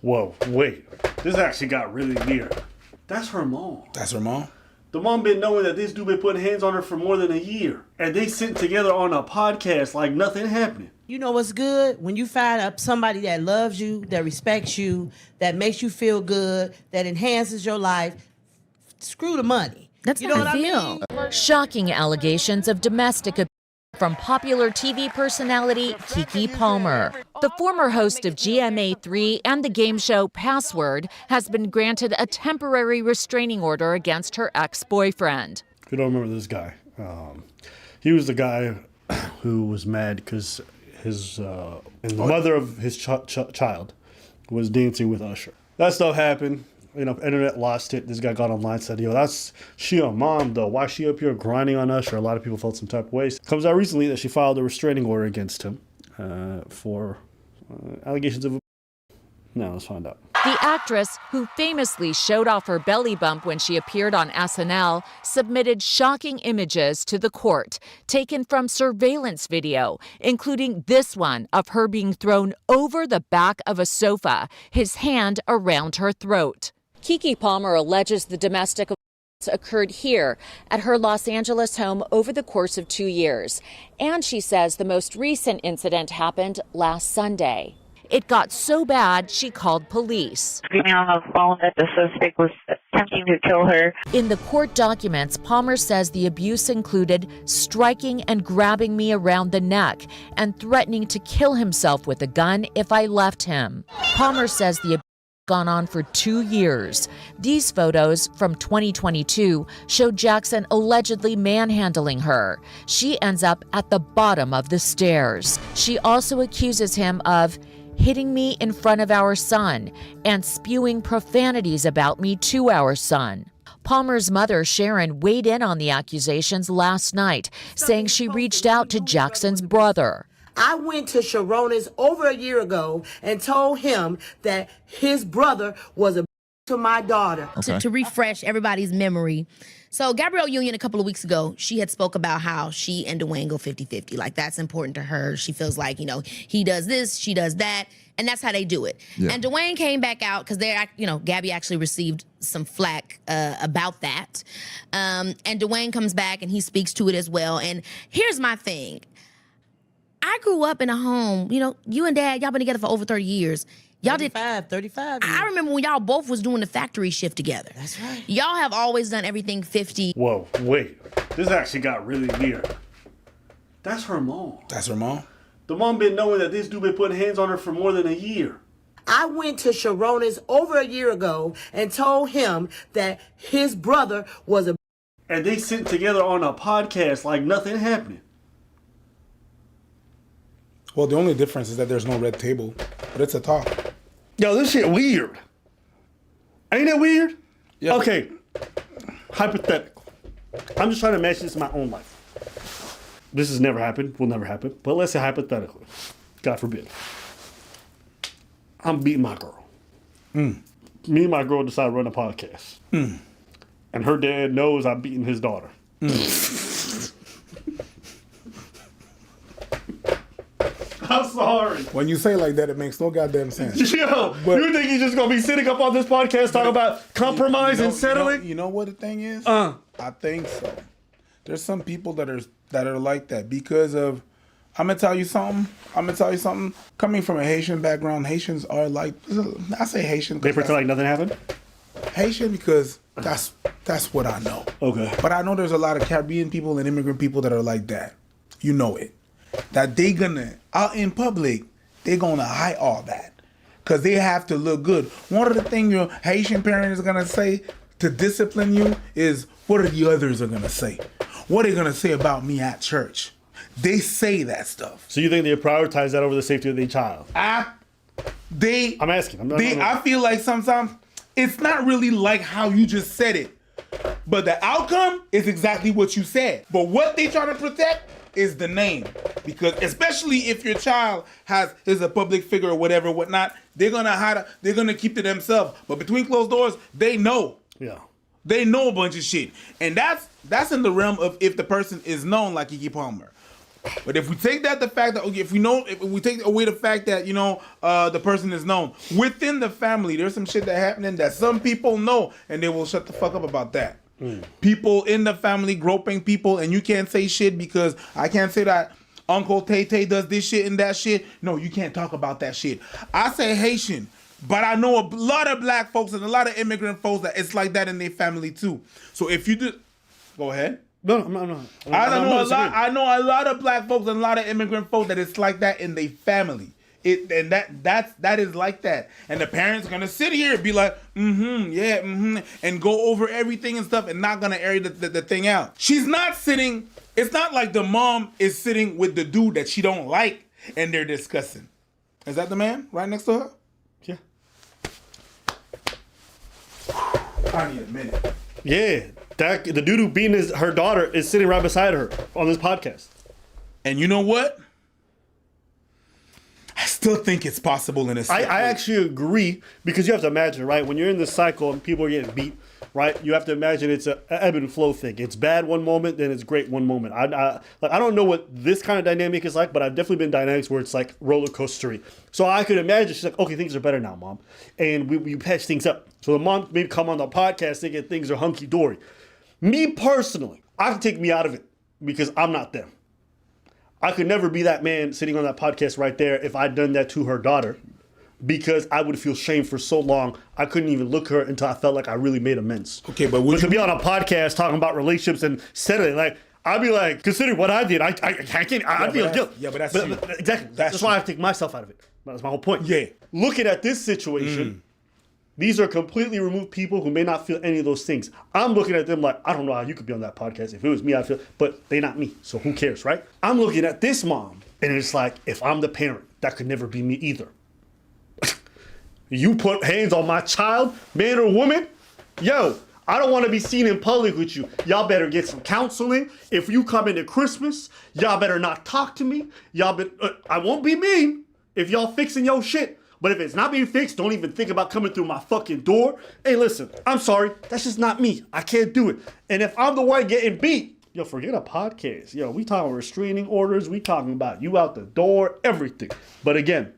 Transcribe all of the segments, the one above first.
Whoa, wait. This actually got really weird. That's her mom. That's her mom? The mom been knowing that this dude been putting hands on her for more than a year. And they sitting together on a podcast like nothing happening. You know what's good? When you find up somebody that loves you, that respects you, that makes you feel good, that enhances your life, screw the money. That's you know what I mean? Shocking allegations of domestic abuse from popular TV personality Keke Palmer. The former host of GMA3 and the game show Password has been granted a temporary restraining order against her ex-boyfriend. If you don't remember this guy, he was the guy who was mad because his the mother of his child was dancing with Usher. That stuff happened. You know, internet lost it. This guy got online and said, yo, she a mom, though. Why is she up here grinding on Usher? A lot of people felt some type of ways. Comes out recently that she filed a restraining order against him for allegations of. Now, let's find out. The actress, who famously showed off her belly bump when she appeared on SNL, submitted shocking images to the court, taken from surveillance video, including this one of her being thrown over the back of a sofa, his hand around her throat. Keke Palmer alleges the domestic violence occurred here at her Los Angeles home over the course of 2 years. And she says the most recent incident happened last Sunday. It got so bad, she called police. Screaming on the phone that the suspect was attempting to kill her. In the court documents, Palmer says the abuse included striking and grabbing me around the neck and threatening to kill himself with a gun if I left him. Palmer says the abuse gone on for 2 years. These photos from 2022 show Jackson allegedly manhandling her. She ends up at the bottom of the stairs. She also accuses him of hitting me in front of our son and spewing profanities about me to our son. Palmer's mother, Sharon, weighed in on the accusations last night, saying she reached out to Jackson's brother. I went to Sharonis over a year ago and told him that his brother was a to my daughter. Okay. To refresh everybody's memory. So Gabrielle Union a couple of weeks ago, she had spoke about how she and Dwayne go 50-50. Like, that's important to her. She feels like, you know, he does this, she does that, and that's how they do it. Yeah. And Dwayne came back out because they're, you know, Gabby actually received some flack about that. And Dwayne comes back and he speaks to it as well. And here's my thing. I grew up in a home, you know, you and Dad, y'all been together for over 30 years. Y'all 35 years. I remember when y'all both was doing the factory shift together. That's right. Y'all have always done everything 50. Whoa, wait. This actually got really weird. That's her mom. That's her mom? The mom been knowing that this dude been putting hands on her for more than a year. I went to Sharonis over a year ago and told him that his brother was a. And they sitting together on a podcast like nothing happening. Well, the only difference is that there's no red table, but it's a talk. Yo, this shit weird. Ain't it weird? Yeah. Okay, hypothetical. I'm just trying to match this in my own life. This has never happened, will never happen, but let's say hypothetically. God forbid. I'm beating my girl. Me and my girl decide to run a podcast. And her dad knows I'm beating his daughter. I'm sorry. When you say like that, it makes no goddamn sense. Yo, but you think he's just going to be sitting up on this podcast talking about compromise and settling? You know what the thing is? I think so. There's some people that are like that because of, I'm going to tell you something. Coming from a Haitian background, Haitians are like, I say Haitian. They pretend like nothing happened? Haitian because that's what I know. Okay. But I know there's a lot of Caribbean people and immigrant people that are like that. You know it. That they gonna, out in public, they gonna hide all that. Because they have to look good. One of the things your Haitian parent is gonna say to discipline you is, what are the others are gonna say? What are they gonna say about me at church? They say that stuff. So you think they prioritize that over the safety of their child? I'm asking. I feel like sometimes it's not really like how you just said it. But the outcome is exactly what you said. But what they trying to protect is the name. Because especially if your child is a public figure or whatever, whatnot, they're gonna keep to themselves. But between closed doors, they know. Yeah. They know a bunch of shit. And that's in the realm of if the person is known like Keke Palmer. But if we take that the fact that if we take away the fact that the person is known within the family, there's some shit that happening that some people know and they will shut the fuck up about that. People in the family groping people and you can't say shit because I can't say that Uncle Tay does this shit and that shit. No, you can't talk about that shit. I say Haitian, but I know a lot of black folks and a lot of immigrant folks that it's like that in their family too. So if you do, go ahead. No, I'm not. I know a lot of black folks and a lot of immigrant folks that it's like that in their family. That is like that. And the parents gonna sit here and be like, and go over everything and stuff and not gonna air the thing out. She's not sitting. It's not like the mom is sitting with the dude that she don't like and they're discussing. Is that the man right next to her? Yeah. I need a minute. Yeah. The dude who beating her daughter is sitting right beside her on this podcast. And you know what? I still think it's possible in a I actually agree because you have to imagine, right? When you're in this cycle and people are getting beat, right? You have to imagine it's an ebb and flow thing. It's bad one moment, then it's great one moment. I don't know what this kind of dynamic is like, but I've definitely been dynamics where it's like roller coastery. So I could imagine she's like, okay, things are better now, mom. And we patch things up. So the mom maybe come on the podcast thinking things are hunky-dory. Me personally, I can take me out of it because I'm not them. I could never be that man sitting on that podcast right there if I'd done that to her daughter because I would feel shame for so long. I couldn't even look at her until I felt like I really made amends. Okay, but would you be on a podcast talking about relationships and settling, like, I'd be like, consider what I did. I can't, I feel guilt. Yeah, but that's exactly. That's why I have to take myself out of it. That's my whole point. Yeah. Looking at this situation, these are completely removed people who may not feel any of those things. I'm looking at them like, I don't know how you could be on that podcast. If it was me, I'd feel, but they're not me. So who cares, right? I'm looking at this mom, and it's like, if I'm the parent, that could never be me either. You put hands on my child, man or woman, yo, I don't want to be seen in public with you. Y'all better get some counseling. If you come into Christmas, y'all better not talk to me. I won't be mean if y'all fixing your shit. But if it's not being fixed, don't even think about coming through my fucking door. Hey, listen, I'm sorry. That's just not me. I can't do it. And if I'm the one getting beat, yo, forget a podcast. Yo, we talking restraining orders. We talking about you out the door, everything. But again,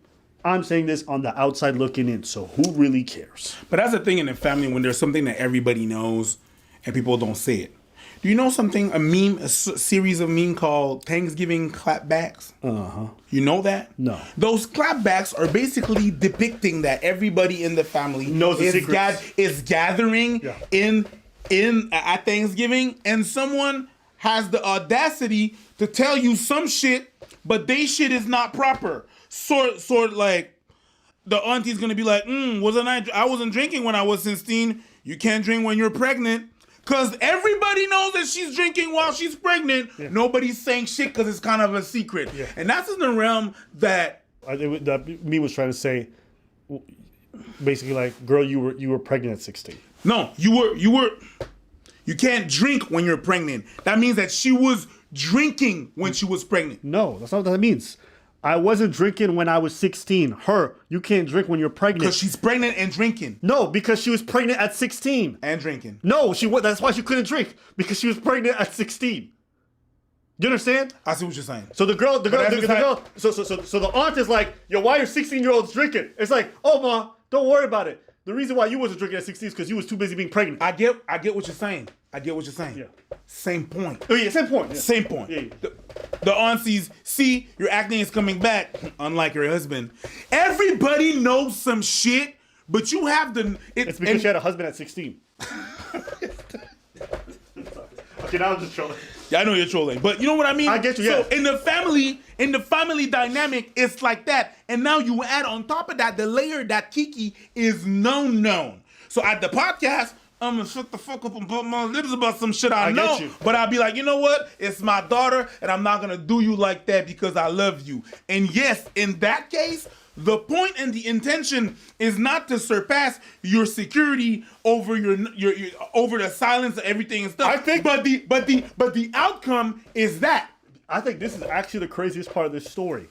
I'm saying this on the outside looking in. So who really cares? But that's the thing in the family when there's something that everybody knows and people don't say it. Do you know something, a series of meme called Thanksgiving clapbacks? You know that? No. Those clapbacks are basically depicting that everybody in the family knows the secrets. Is gathering at Thanksgiving, and someone has the audacity to tell you some shit, but they shit is not proper. Sort like the auntie's gonna be like, I wasn't drinking when I was 16. You can't drink when you're pregnant. Because everybody knows that she's drinking while she's pregnant. Yeah. Nobody's saying shit because it's kind of a secret. Yeah. And that's in the realm that me was trying to say, basically like, girl, you were pregnant at 16. No, you can't drink when you're pregnant. That means that she was drinking when she was pregnant. No, that's not what that means. I wasn't drinking when I was 16. You can't drink when you're pregnant. Because she's pregnant and drinking. No, because she was pregnant at 16. And drinking. No, that's why she couldn't drink. Because she was pregnant at 16. You understand? I see what you're saying. So the girl, so the aunt is like, yo, why are 16-year-olds drinking? It's like, oh, ma, don't worry about it. The reason why you wasn't drinking at 16 is because you was too busy being pregnant. I get what you're saying. Yeah. Same point. Oh, yeah, same point. Yeah. Same point. Yeah. The aunties, see, your acting is coming back, unlike your husband. Everybody knows some shit, but you have the... It's because she had a husband at 16. Okay, now I'm just trolling. Yeah, I know you're trolling, but you know what I mean? I get you, yeah. So in the family dynamic, it's like that. And now you add on top of that, the layer that Keke is known. So at the podcast, I'm gonna shut the fuck up and put my lips about some shit I know. But I'll be like, you know what? It's my daughter, and I'm not gonna do you like that because I love you. And yes, in that case, the point and the intention is not to surpass your security over your over the silence of everything and stuff. I think, but the outcome is that. I think this is actually the craziest part of this story.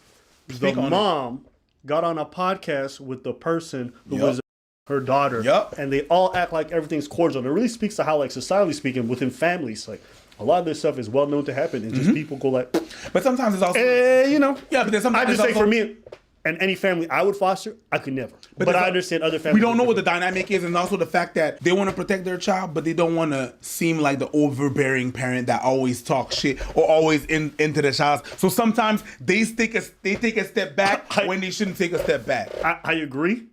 The mom got on a podcast with the person who was her daughter, and they all act like everything's cordial. And it really speaks to how, like, societally speaking, within families, like, A lot of this stuff is well known to happen, and just people go like, but sometimes it's also, Yeah, but then sometimes I just it's say also, for me, and any family I would foster, I could never. But I understand other families. We don't know what the dynamic is, and also the fact that they want to protect their child, but they don't want to seem like the overbearing parent that always talks shit or always into the child. So sometimes they take a step back when they shouldn't take a step back. I agree.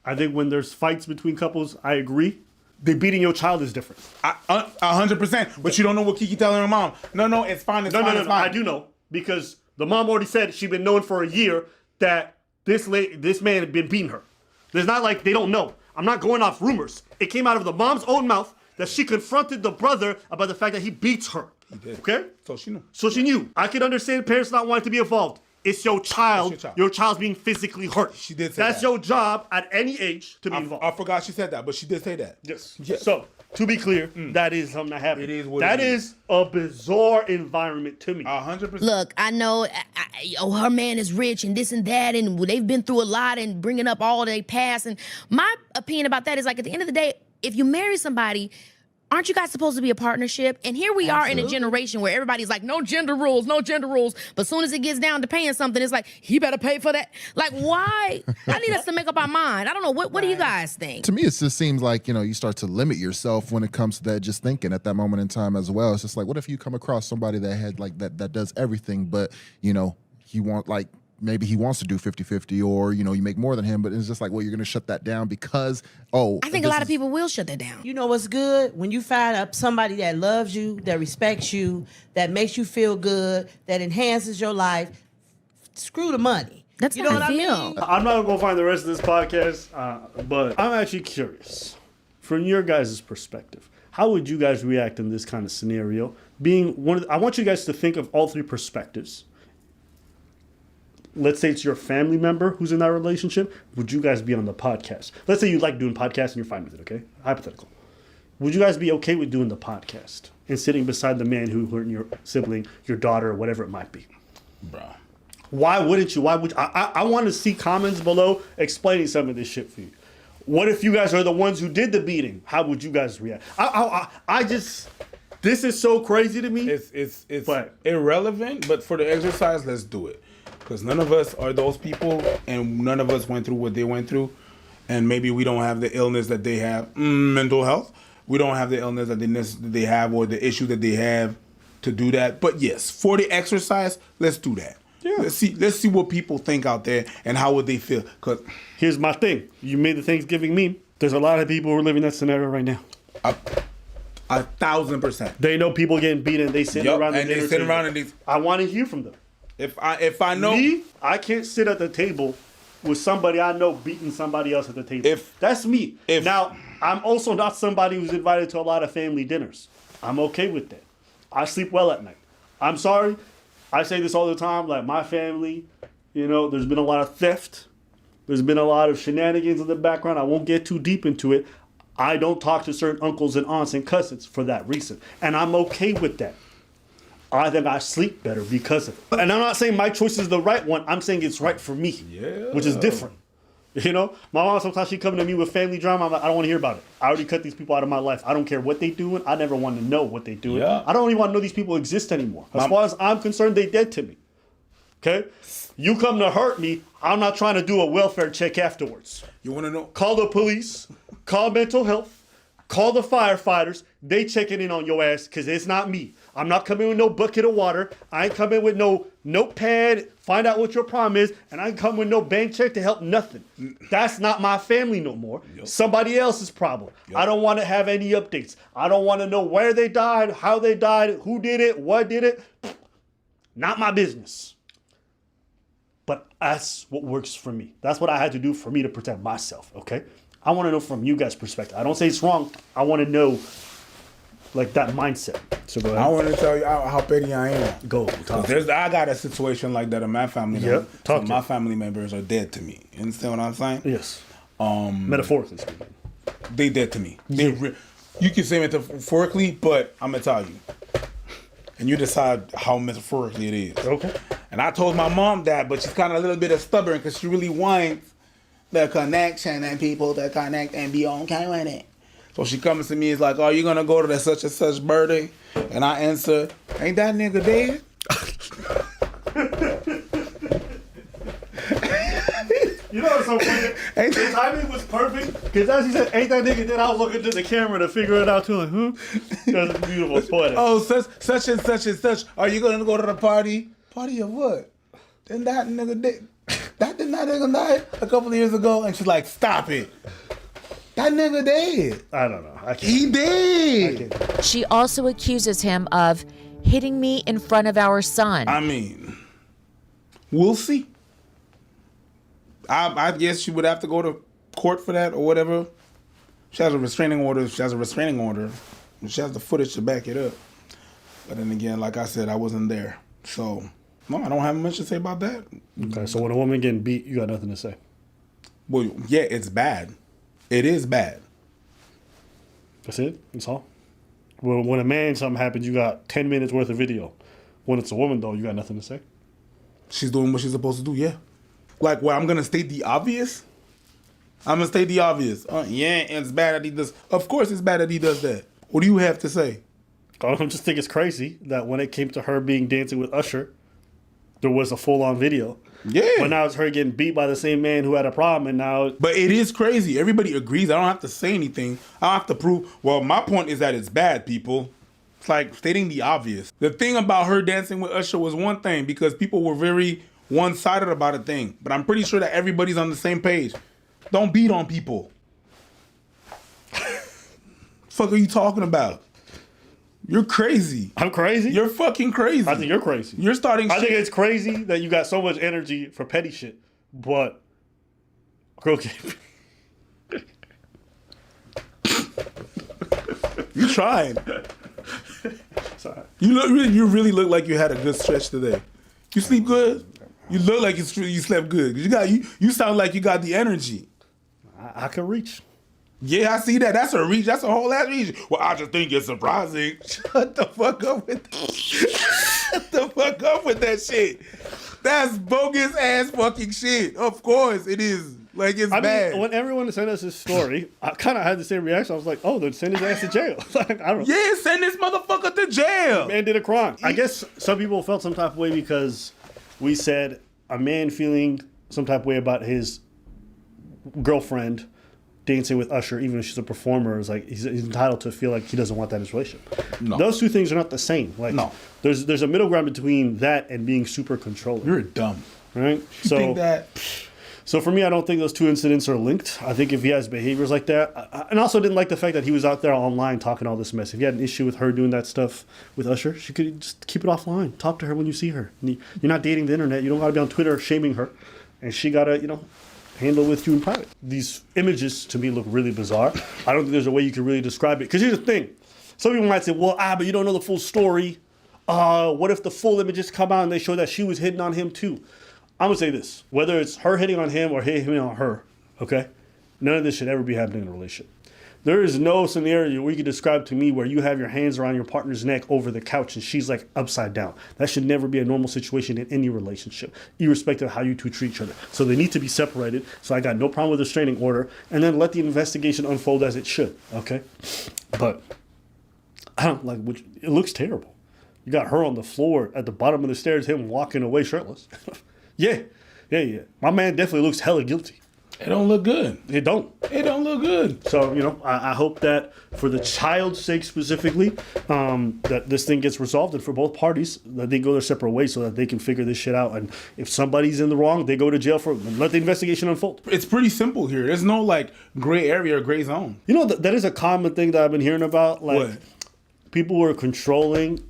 I think when there's fights between couples, I agree. The beating your child is different. 100%. But you don't know what Keke telling her mom. No, it's fine. It's fine. I do know because the mom already said she'd been knowing for a year that this man had been beating her. There's not like they don't know. I'm not going off rumors. It came out of the mom's own mouth that she confronted the brother about the fact that he beats her. He did. Okay? So she knew. So she knew. I can understand parents not wanting to be involved. It's your child. Your child's being physically hurt. She did say That's that. your job at any age to be involved. I forgot she said that, but she did say that. Yes. So, to be clear, that is something that happened. It is what that it is a bizarre environment to me. 100%. Look, I know her man is rich and this and that, and they've been through a lot and bringing up all their past. And my opinion about that is like at the end of the day, if you marry somebody, aren't you guys supposed to be a partnership? And here we are in a generation where everybody's like, no gender rules. But as soon as it gets down to paying something, it's like, he better pay for that. Like, why? I need us to make up our mind. I don't know. What do you guys think? To me, it just seems like, you start to limit yourself when it comes to that, just thinking at that moment in time as well. It's just like, what if you come across somebody that had like that does everything, but, he maybe he wants to do 50-50 or, you make more than him, but it's just like, well, you're going to shut that down because, I think a lot of people will shut that down. You know what's good? When you find up somebody that loves you, that respects you, that makes you feel good, that enhances your life, screw the money. That's you know what I mean? I'm not going to find the rest of this podcast, but I'm actually curious. From your guys' perspective, how would you guys react in this kind of scenario? I want you guys to think of all three perspectives. Let's say it's your family member who's in that relationship. Would you guys be on the podcast? Let's say you like doing podcasts and you're fine with it, okay? Hypothetical. Would you guys be okay with doing the podcast and sitting beside the man who hurt your sibling, your daughter, or whatever it might be? Bro. Why wouldn't you? Why would you? I want to see comments below explaining some of this shit for you. What if you guys are the ones who did the beating? How would you guys react? This is so crazy to me. It's irrelevant, but for the exercise, let's do it. Because none of us are those people, and none of us went through what they went through. And maybe we don't have the illness that they have, mental health. We don't have the illness that they have or the issue that they have to do that. But yes, for the exercise, let's do that. Yeah. Let's see what people think out there and how would they feel. Because here's my thing. You made the Thanksgiving meme. There's a lot of people who are living that scenario right now. 1,000%. They know people getting beaten. They sitting around the dinner table. I want to hear from them. If I know me, I can't sit at the table with somebody I know beating somebody else at the table. That's me. Now, I'm also not somebody who's invited to a lot of family dinners. I'm okay with that. I sleep well at night. I'm sorry. I say this all the time. Like my family, there's been a lot of theft. There's been a lot of shenanigans in the background. I won't get too deep into it. I don't talk to certain uncles and aunts and cousins for that reason. And I'm okay with that. I think I sleep better because of it. And I'm not saying my choice is the right one. I'm saying it's right for me, which is different. My mom, sometimes she come to me with family drama. I'm like, I don't want to hear about it. I already cut these people out of my life. I don't care what they doing. I never want to know what they doing. Yeah. I don't even want to know these people exist anymore. As far as I'm concerned, they dead to me. Okay? You come to hurt me, I'm not trying to do a welfare check afterwards. You want to know? Call the police. Call mental health. Call the firefighters. They checking in on your ass because it's not me. I'm not coming with no bucket of water. I ain't coming with no notepad, find out what your problem is, and I ain't coming with no bank check to help nothing. That's not my family no more. Yep. Somebody else's problem. Yep. I don't want to have any updates. I don't want to know where they died, how they died, who did it, what did it. Not my business. But that's what works for me. That's what I had to do for me to protect myself, okay? I want to know from you guys' perspective. I don't say it's wrong. I want to know like that mindset. So go ahead. I want to tell you how petty I am. Go. I got a situation like that in my family. Yep. My family members are dead to me. You understand what I'm saying? Yes. Metaphorically speaking. They dead to me. You can say metaphorically, but I'm gonna tell you. And you decide how metaphorically it is. Okay. And I told my mom that, but she's kind of a little bit stubborn because she really wants the connection and people to connect and be okay with it. So she comes to me, is like, "Oh, you gonna go to that such and such birthday?" And I answer, "Ain't that nigga dead?" You know what's so funny? The timing was perfect because as he said, "Ain't that nigga dead?" I was looking to the camera to figure it out too. Like, That's beautiful. Poetic. Oh, such and such and such. Are you gonna go to the party? Party of what? Then that nigga dead. That nigga died a couple of years ago, and she's like, "Stop it." That nigga dead. I don't know. He did. She also accuses him of hitting me in front of our son. I mean, we'll see. I guess she would have to go to court for that or whatever. She has a restraining order. She has a restraining order. She has the footage to back it up. But then again, like I said, I wasn't there. So, no, I don't have much to say about that. Okay, so when a woman getting beat, you got nothing to say. Well, yeah, it's bad. It is bad. That's it? That's all? When a man something happens, you got 10 minutes worth of video. When it's a woman, though, you got nothing to say? She's doing what she's supposed to do, yeah. Like, well, I'm going to state the obvious? I'm going to state the obvious. Yeah, it's bad that he does. Of course it's bad that he does that. What do you have to say? I just think it's crazy that when it came to her being dancing with Usher, there was a full-on video. Yeah. But now it's her getting beat by the same man who had a problem, and now... But it is crazy. Everybody agrees. I don't have to say anything. I don't have to prove... Well, my point is that it's bad, people. It's like stating the obvious. The thing about her dancing with Usher was one thing, because people were very one-sided about a thing. But I'm pretty sure that everybody's on the same page. Don't beat on people. Fuck are you talking about? You're crazy. I'm crazy? You're fucking crazy. I think you're crazy. You're starting I think it's crazy that you got so much energy for petty shit, but girl can't. You trying. Sorry. You really look like you had a good stretch today. You sleep good? You look like you slept good. You sound like you got the energy. I can reach. Yeah, I see that. That's a reach. That's a whole ass reach. Well, I just think it's surprising. Shut the fuck up with that. Shut the fuck up with that shit. That's bogus ass fucking shit. Of course it is. Like, it's bad. Mean, when everyone sent us this story, I kind of had the same reaction. I was like, oh, then send his ass to jail. Like, I don't know. Yeah, send this motherfucker to jail. Man did a crime. I guess some people felt some type of way because we said a man feeling some type of way about his girlfriend dancing with Usher, even if she's a performer, is like he's entitled to feel like he doesn't want that in his relationship. No. Those two things are not the same. Like, no. There's a middle ground between that and being super controlling. You're dumb. Right? You think that... So for me, I don't think those two incidents are linked. I think if he has behaviors like that, and also didn't like the fact that he was out there online talking all this mess. If you had an issue with her doing that stuff with Usher, she could just keep it offline. Talk to her when you see her. You're not dating the internet. You don't got to be on Twitter shaming her. And she got to, handle with you in private. These images to me look really bizarre. I don't think there's a way you can really describe it. Because here's the thing. Some people might say, well, but you don't know the full story. What if the full images come out and they show that she was hitting on him too? I'm going to say this. Whether it's her hitting on him or him hitting on her, okay? None of this should ever be happening in a relationship. There is no scenario where you can describe to me where you have your hands around your partner's neck over the couch and she's like upside down. That should never be a normal situation in any relationship, irrespective of how you two treat each other. So they need to be separated. So I got no problem with the restraining order, and then let the investigation unfold as it should, okay? But I don't like, it looks terrible. You got her on the floor at the bottom of the stairs, him walking away shirtless. Yeah. My man definitely looks hella guilty. It don't look good. It don't look good. So, I hope that for the child's sake specifically, that this thing gets resolved, and for both parties, that they go their separate ways so that they can figure this shit out. And if somebody's in the wrong, they go to jail for it. Let the investigation unfold. It's pretty simple here. There's no, gray area or gray zone. That is a common thing that I've been hearing about. Like, what? People who are controlling,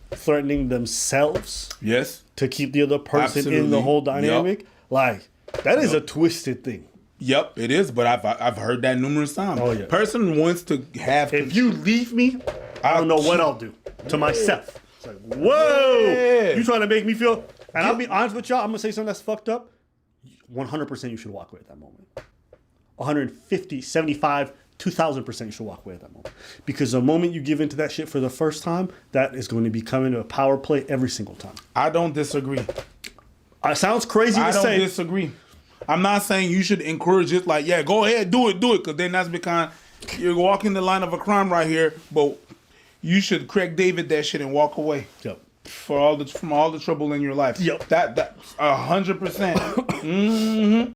threatening themselves. Yes. To keep the other person in the whole dynamic. Yep. Like, that is a twisted thing. Yep, it is, but I've heard that numerous times. Oh, yeah. Person wants to have... If you leave me, I don't know what I'll do to myself. It's like, whoa! Yeah. You trying to make me feel... And I'll be honest with y'all, I'm going to say something that's fucked up. 100% you should walk away at that moment. 150, 75, 2,000% you should walk away at that moment. Because the moment you give into that shit for the first time, that is going to be coming to a power play every single time. I don't disagree. It sounds crazy to say. I don't disagree. I'm not saying you should encourage it go ahead, do it, because then that's become You're walking the line of a crime right here, but you should Craig David that shit and walk away. Yep. From all the trouble in your life. Yep. That's 100%.